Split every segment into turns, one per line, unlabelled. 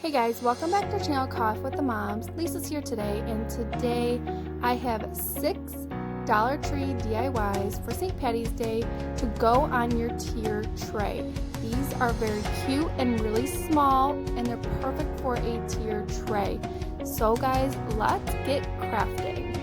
Hey guys, welcome back to our channel Coffee with the Moms. Lisa's here today, and today I have 6 Dollar Tree DIYs for St. Patty's Day to go on your tier tray. These are very cute and really small, and they're perfect for a tier tray. So guys, let's get crafting.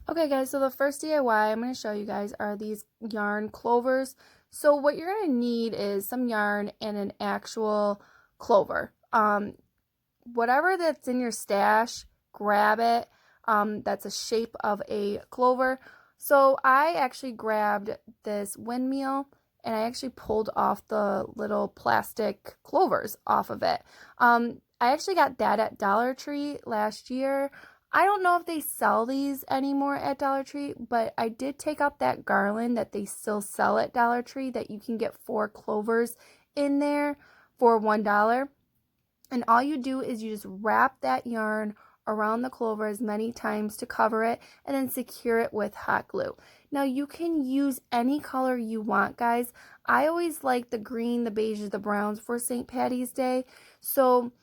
Okay guys, so the first DIY I'm going to show you guys are these yarn clovers. So what you're going to need is some yarn and an actual clover. Whatever that's in your stash, grab it. That's a shape of a clover. So I actually grabbed this windmill and I actually pulled off the little plastic clovers off of it. I actually got that at Dollar Tree last year. I don't know if they sell these anymore at Dollar Tree, but I did take out that garland that they still sell at Dollar Tree that you can get 4 clovers in there for $1. And all you do is you just wrap that yarn around the clover as many times to cover it and then secure it with hot glue. Now you can use any color you want, guys. I always like the green, the beiges, the browns for St. Patty's Day. So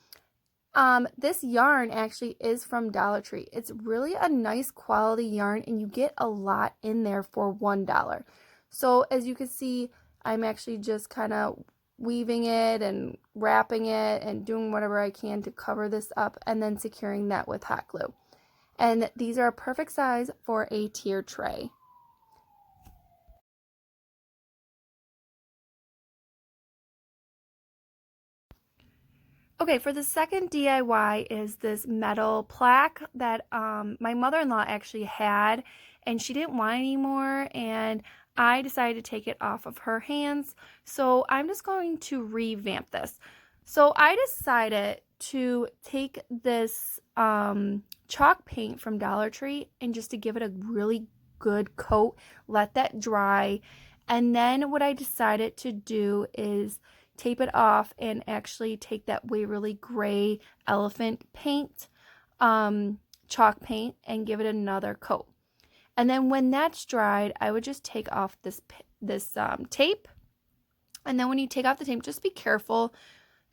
this yarn actually is from Dollar Tree. It's really a nice quality yarn and you get a lot in there for $1. So as you can see, I'm actually just kind of weaving it and wrapping it and doing whatever I can to cover this up and then securing that with hot glue. And these are a perfect size for a tier tray. Okay, for the second DIY is this metal plaque that my mother-in-law actually had, and she didn't want anymore, and I decided to take it off of her hands. So I'm just going to revamp this. So I decided to take this chalk paint from Dollar Tree and just to give it a really good coat, let that dry, and then what I decided to do is tape it off and actually take that Waverly Gray elephant paint, chalk paint, and give it another coat. And then when that's dried, I would just take off this tape. And then when you take off the tape, just be careful.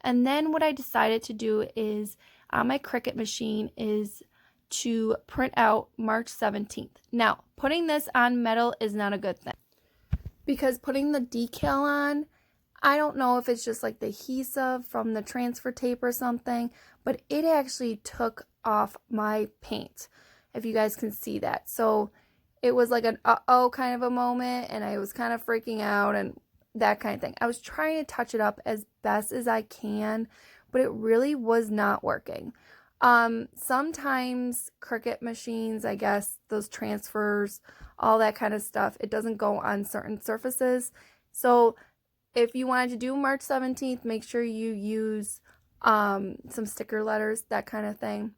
And then what I decided to do is on my Cricut machine is to print out March 17th. Now, putting this on metal is not a good thing because putting the decal on, I don't know if it's just like the adhesive from the transfer tape or something, but it actually took off my paint, if you guys can see that. So it was like an uh-oh kind of a moment, and I was kind of freaking out and that kind of thing. I was trying to touch it up as best as I can, but it really was not working. Sometimes Cricut machines, I guess, those transfers, all that kind of stuff, it doesn't go on certain surfaces. So if you wanted to do March 17th, make sure you use some sticker letters, that kind of thing.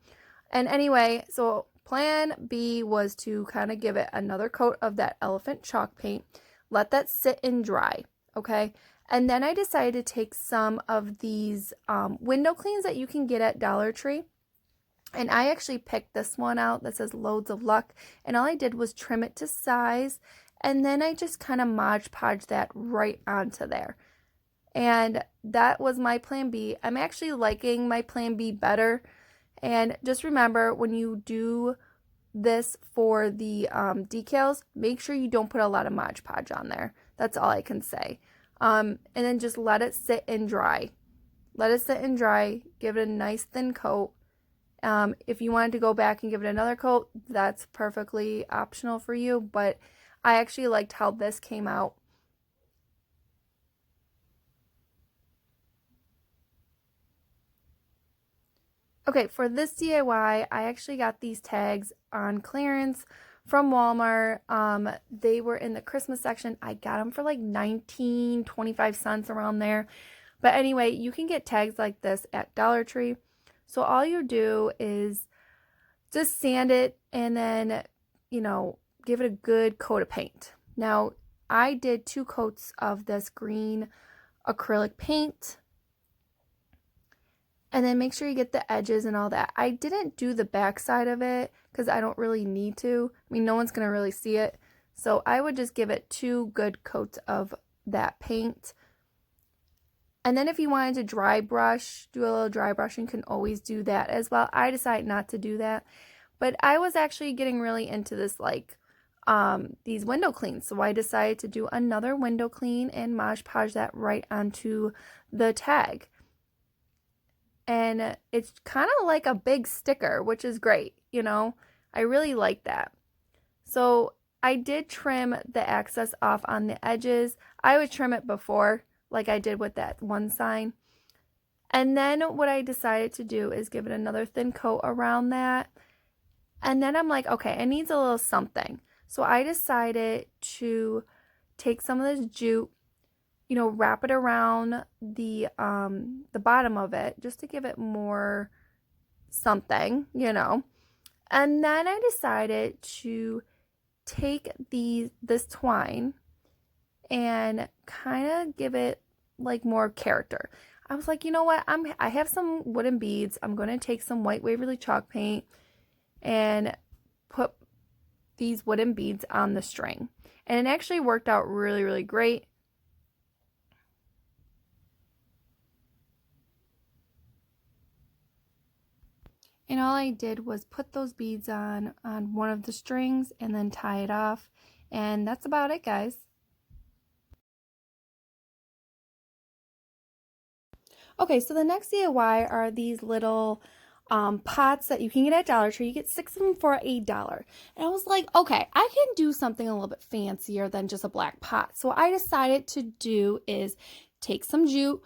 And anyway, so plan B was to kind of give it another coat of that elephant chalk paint, let that sit and dry, okay? And then I decided to take some of these window cleans that you can get at Dollar Tree. And I actually picked this one out that says Loads of Luck. And all I did was trim it to size. And then I just kind of Mod Podge that right onto there. And that was my plan B. I'm actually liking my plan B better. And just remember, when you do this for the decals, make sure you don't put a lot of Mod Podge on there. That's all I can say. And then just let it sit and dry. Let it sit and dry. Give it a nice thin coat. If you wanted to go back and give it another coat, that's perfectly optional for you. But I actually liked how this came out. Okay, for this DIY, I actually got these tags on clearance from Walmart. They were in the Christmas section. I got them for like 25 cents around there. But anyway, you can get tags like this at Dollar Tree. So all you do is just sand it and then, give it a good coat of paint. Now, I did 2 coats of this green acrylic paint. And then make sure you get the edges and all that. I didn't do the back side of it because I don't really need to. I mean, no one's going to really see it. So I would just give it 2 good coats of that paint. And then if you wanted to dry brush, do a little dry brushing, you can always do that as well. I decided not to do that. But I was actually getting really into this, like, these window cleans. So I decided to do another window clean and Mod Podge that right onto the tag. And it's kind of like a big sticker, which is great, you know. I really like that. So I did trim the excess off on the edges. I would trim it before, like I did with that one sign. And then what I decided to do is give it another thin coat around that. And then I'm like, okay, it needs a little something. So I decided to take some of this jute, you know, wrap it around the bottom of it just to give it more something, you know. And then I decided to take this twine and kind of give it like more character. I was like, you know what? I have some wooden beads. I'm going to take some white Waverly chalk paint and put these wooden beads on the string. And it actually worked out really, really great. And all I did was put those beads on one of the strings and then tie it off. And that's about it, guys. Okay, so the next DIY are these little pots that you can get at Dollar Tree. You get 6 of them for $1. And I was like, okay, I can do something a little bit fancier than just a black pot. So I decided to do is take some jute,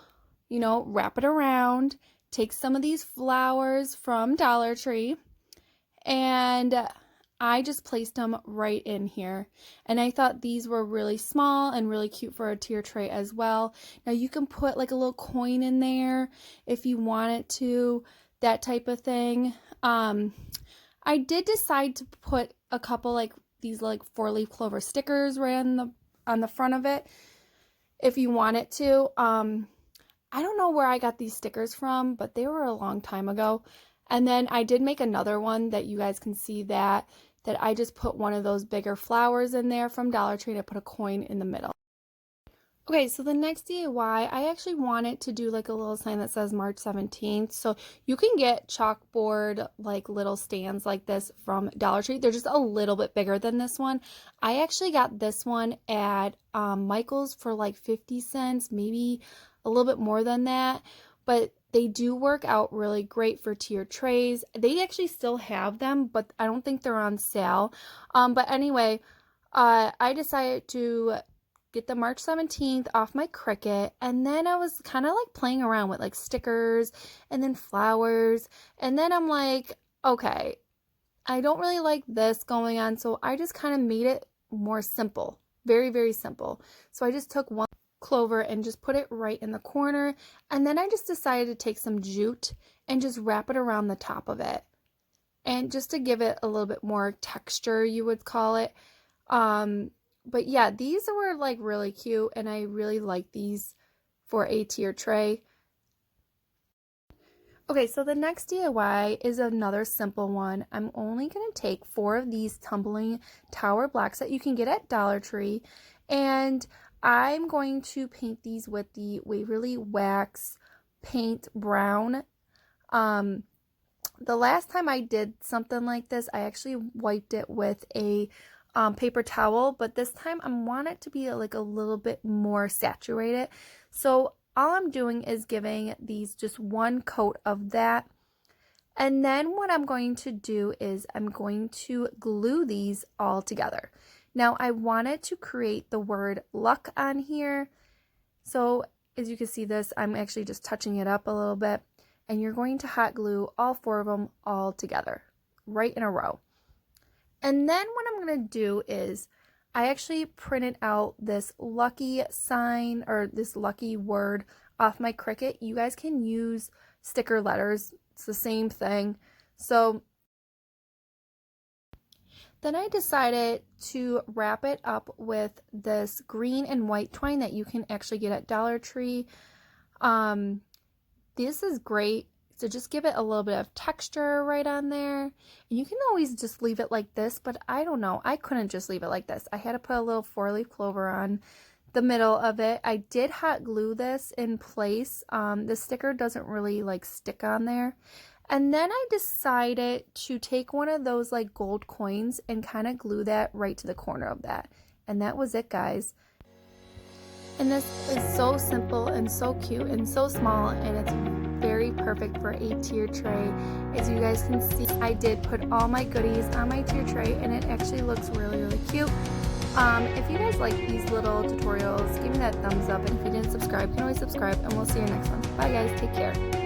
you know, wrap it around, take some of these flowers from Dollar Tree, and I just placed them right in here. And I thought these were really small and really cute for a tier tray as well. Now you can put like a little coin in there if you wanted to, that type of thing. I did decide to put a couple like these like 4-leaf clover stickers right on the front of it if you wanted to. I don't know where I got these stickers from, but they were a long time ago. And then I did make another one that you guys can see that I just put one of those bigger flowers in there from Dollar Tree and I put a coin in the middle. Okay, so the next DIY, I actually wanted to do like a little sign that says March 17th. So you can get chalkboard like little stands like this from Dollar Tree. They're just a little bit bigger than this one. I actually got this one at Michael's for like 50 cents, maybe a little bit more than that. But they do work out really great for tier trays. They actually still have them, but I don't think they're on sale. But anyway, I decided to get the March 17th off my Cricut, and then I was kind of like playing around with like stickers and then flowers, and then I'm like, okay, I don't really like this going on, so I just kind of made it more simple, very, very simple. So I just took one clover and just put it right in the corner, and then I just decided to take some jute and just wrap it around the top of it, and just to give it a little bit more texture, you would call it. But yeah, these were like really cute and I really like these for a tier tray. Okay, so the next DIY is another simple one. I'm only going to take 4 of these tumbling tower blocks that you can get at Dollar Tree, and I'm going to paint these with the Waverly Wax Paint Brown. The last time I did something like this, I actually wiped it with a paper towel, but this time I want it to be like a little bit more saturated. So all I'm doing is giving these just one coat of that. And then what I'm going to do is I'm going to glue these all together. Now I wanted to create the word luck on here. So as you can see this, I'm actually just touching it up a little bit. And you're going to hot glue all 4 of them all together, right in a row. And then what I'm going to do is I actually printed out this lucky sign or this lucky word off my Cricut. You guys can use sticker letters. It's the same thing. So then I decided to wrap it up with this green and white twine that you can actually get at Dollar Tree. This is great. So just give it a little bit of texture right on there. And you can always just leave it like this, but I don't know. I couldn't just leave it like this. I had to put a little 4-leaf clover on the middle of it. I did hot glue this in place. The sticker doesn't really like stick on there. And then I decided to take one of those like gold coins and kind of glue that right to the corner of that. And that was it, guys. And this is so simple and so cute and so small, and it's very perfect for a tier tray. As you guys can see, I did put all my goodies on my tier tray, and it actually looks really, really cute. If you guys like these little tutorials, give me that thumbs up, and if you didn't subscribe, you can always subscribe, and we'll see you next one. Bye guys, take care.